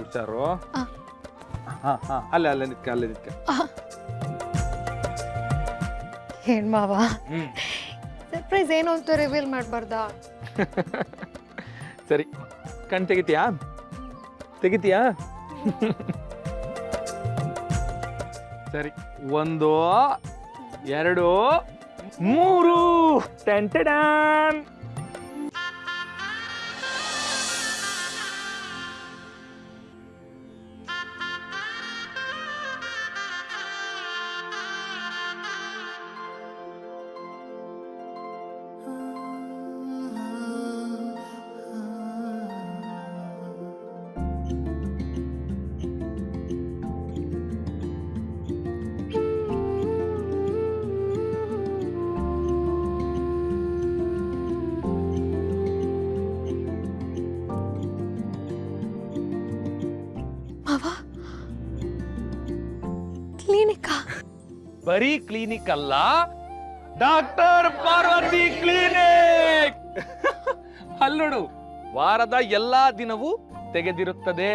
ಹುಷಾರು. ಹಾ ಹಾ ಅಲ್ಲೇ ನಿತ್ಕ. ಏನ್ ಮಾವ ಸರ್ಪ್ರೈಸ್ ಏನು ಅಂತ ರಿವೀಲ್ ಮಾಡಬಾರ್ದಾ? ಸರಿ, ಕಣ್ ತೆಗಿತೀಯಾ? ಸರಿ, 1 2 3 ಟೆಂಟಡಾನ್. ಕ್ಲಿನಿಕಾ? ಬರೀ ಕ್ಲಿನಿಕ್ ಅಲ್ಲ, ಡಾಕ್ಟರ್ ಪಾರ್ವತಿ ಕ್ಲಿನಿಕ್. ಅಲ್ಲೋಡು, ವಾರದ ಎಲ್ಲಾ ದಿನವೂ ತೆಗೆದಿರುತ್ತದೆ.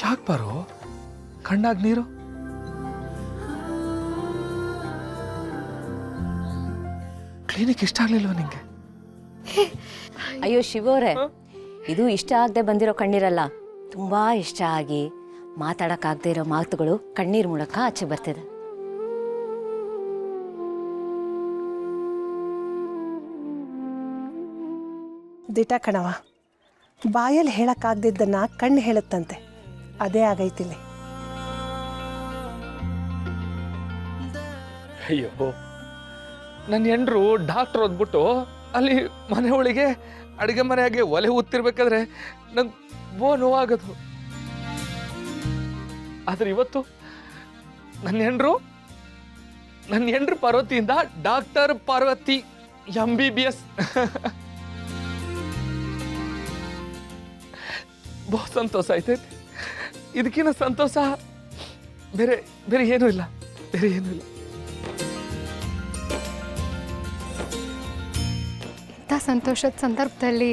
ಯಾಕೆ ಬಾರೋ, ಕಣ್ಣಾಗ್ ನೀರು? ಕ್ಲಿನಿಕ್ ಇಷ್ಟ ಆಗ್ಲಿಲ್ವ ನಿಂಗೆ? ಅಯ್ಯೋ ಶಿವೋರೆ, ಇದು ಇಷ್ಟ ಆಗದೆ ಬಂದಿರೋ ಕಣ್ಣೀರಲ್ಲ, ತುಂಬಾ ಇಷ್ಟ ಆಗಿ ಮಾತಾಡಕ್ಕಾಗದೆ ಇರೋ ಮಾತುಗಳು ಕಣ್ಣೀರ್ ಮೂಲಕ ಆಚೆ ಬರ್ತಿದೆ. ದಿಟ ಕಣವ, ಬಾಯಲ್ಲಿ ಹೇಳಕ್ಕಾಗ್ದಿದ್ದನ್ನ ಕಣ್ಣು ಹೇಳುತ್ತಂತೆ, ಅದೇ ಆಗೈತಿಲ್ಲಿ. ಅಯ್ಯೋ, ನನ್ನ ಹೆಂಡ್ರು ಡಾಕ್ಟರ್ ಓದ್ಬಿಟ್ಟು ಅಲ್ಲಿ ಮನೆ ಒಳಗೆ ಅಡುಗೆ ಮನೆಯಾಗೆ ಒಲೆ ಊದ್ತಿರ್ಬೇಕಾದ್ರೆ ನಂಗೆ ನೋವಾಗೋದು. ಆದ್ರೆ ಇವತ್ತು ನನ್ನ ಹೆಂಡ್ರು ಪಾರ್ವತಿಯಿಂದ ಡಾಕ್ಟರ್ ಪಾರ್ವತಿ MBBS. ಬಹು ಸಂತೋಷ ಆಯ್ತೈತೆ. ಇದಕ್ಕಿಂತ ಸಂತೋಷ ಬೇರೆ ಏನೂ ಇಲ್ಲ. ಇಂಥ ಸಂತೋಷದ ಸಂದರ್ಭದಲ್ಲಿ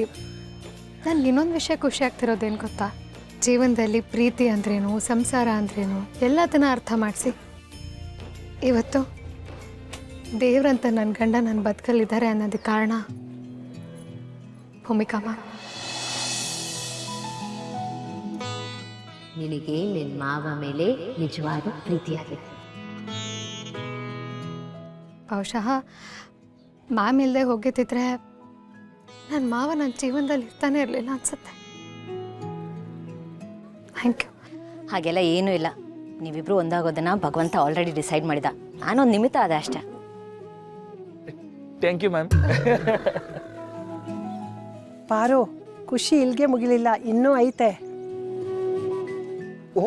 ನನ್ಗೆ ಇನ್ನೊಂದು ವಿಷಯ ಖುಷಿ ಆಗ್ತಿರೋದೇನು ಗೊತ್ತಾ? ಜೀವನದಲ್ಲಿ ಪ್ರೀತಿ ಅಂದ್ರೇನು, ಸಂಸಾರ ಅಂದ್ರೇನು ಎಲ್ಲದನ್ನ ಅರ್ಥ ಮಾಡಿಸಿ ಇವತ್ತು ದೇವ್ರಂತ ನನ್ನ ಗಂಡ ನನ್ನ ಬದುಕಲ್ಲಿದ್ದಾರೆ ಅನ್ನೋದಕ್ಕೆ ಕಾರಣ ಭೂಮಿಕಮ್ಮ. ನಿನಗೆ ನಿನ್ನ ಮಾವ ಮೇಲೆ ನಿಜವಾದ ಪ್ರೀತಿಯಾಗಿದೆ. ಬಹುಶಃ ಮ್ಯಾಮ್ ಇಲ್ಲದೆ ಹೋಗಿದ್ದಿದ್ರೆ ನನ್ನ ಮಾವ ನನ್ನ ಜೀವನದಲ್ಲಿ ಇರ್ತಾನೆ ಇರಲಿಲ್ಲ ಅನ್ಸುತ್ತೆ. Thank you. ಹಾಗೆಲ್ಲ ಏನೂ ಇಲ್ಲ, ನೀವಿಬ್ರು ಒಂದಾಗೋದನ್ನ ಭಗವಂತ ಆಲ್ರೆಡಿ ಡಿಸೈಡ್ ಮಾಡಿದ. ನಾನೊಂದು ನಿಮಿತ್ತ ಅದೇ ಅಷ್ಟೇ. Thank you ma'am. ಪಾರು, ಖುಷಿ ಇಲ್ಗೆ ಮುಗಿಲಿಲ್ಲ, ಇನ್ನೂ ಐತೆ. ಓ,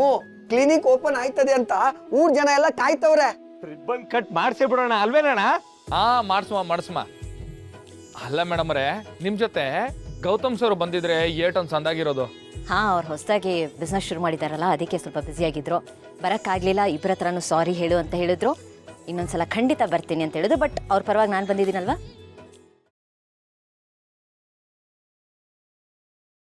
ಕ್ಲಿನಿಕ್ ಓಪನ್ ಆಯ್ತದೆ ಅಂತ ಊರ್ ಜನ ಎಲ್ಲ ಕಾಯ್ತವ್ರೆ. ರಿಬ್ಬನ್ ಕಟ್ ಮಾಡಿಸೇ ಬಿಡೋಣ ಅಲ್ವೇನಣ್ಣ? ಹಾ, ಮಾಡಿಸುವ. ಅಲ್ಲ ಮೇಡಮ್ ಅವರೇ, ನಿಮ್ ಜೊತೆ ಗೌತಮ್ ಸರ್ ಬಂದಿದ್ರೆ ಏಟೊಂದು ಸಂದಾಗಿರೋದು. ಹಾ, ಅವ್ರು ಹೊಸದಾಗಿ ಬಿಸ್ನೆಸ್ ಶುರು ಮಾಡಿದಾರಲ್ಲ, ಅದಕ್ಕೆ ಸ್ವಲ್ಪ ಬ್ಯುಸಿಯಾಗಿದ್ರು, ಬರೋಕ್ಕಾಗಲಿಲ್ಲ. ಇಬ್ಬರ ಹತ್ರನೂ ಸಾರಿ ಹೇಳು ಅಂತ ಹೇಳಿದ್ರು. ಇನ್ನೊಂದ್ಸಲ ಖಂಡಿತ ಬರ್ತೀನಿ ಅಂತ ಹೇಳಿದ್ರು. ಬಟ್ ಅವ್ರ ಪರವಾಗಿ ನಾನು ಬಂದಿದ್ದೀನಲ್ವಾ,